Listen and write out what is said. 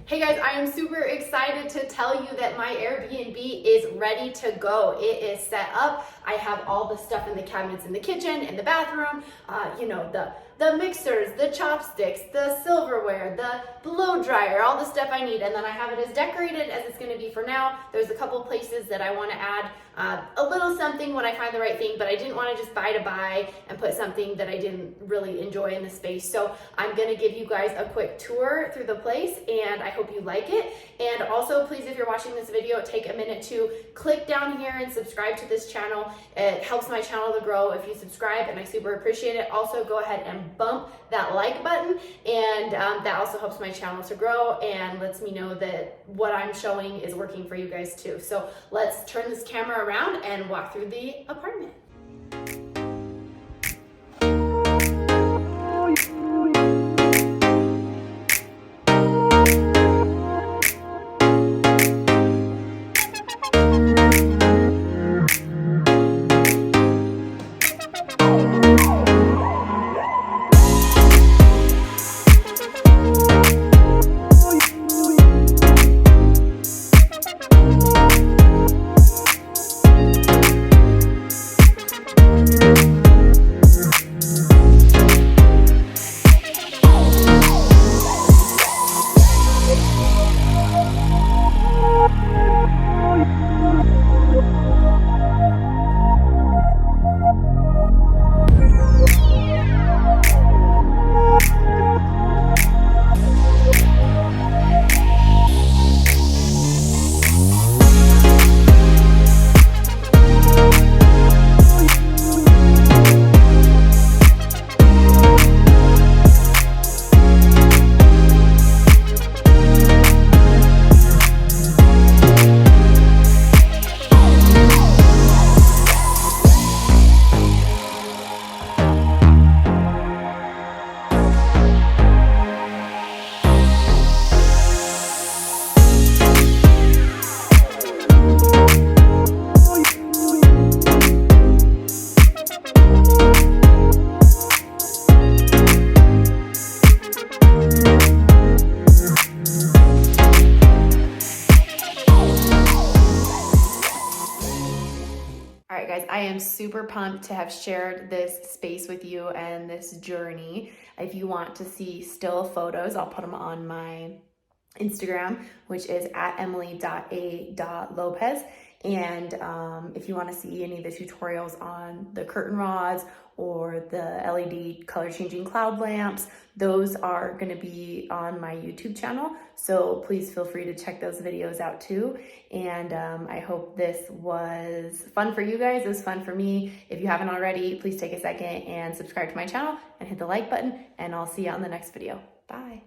Hey guys, I am super excited to tell you that my Airbnb is ready to go. It is set up. I have all the stuff in the cabinets in the kitchen, in the bathroom, the mixers, the chopsticks, the silverware, the blow dryer, all the stuff I need. And then I have it as decorated as it's gonna be for now. There's a couple places that I wanna add a little something when I find the right thing, but I didn't wanna just buy and put something that I didn't really enjoy in the space. So I'm gonna give you guys a quick tour through the place, and I hope you like it. And also, please, if you're watching this video, take a minute to click down here and subscribe to this channel. It helps my channel to grow if you subscribe, and I super appreciate it. Also, go ahead and bump that like button, and that also helps my channel to grow and lets me know that what I'm showing is working for you guys too. So let's turn this camera around and walk through the apartment. All right, guys, I am super pumped to have shared this space with you and this journey. If you want to see still photos, I'll put them on my Instagram, which is at emily.a.lopez. And if you want to see any of the tutorials on the curtain rods or the LED color changing cloud lamps, those are going to be on my YouTube channel. So please feel free to check those videos out too. And I hope this was fun for you guys. It was fun for me. If you haven't already, please take a second and subscribe to my channel and hit the like button, and I'll see you on the next video. Bye.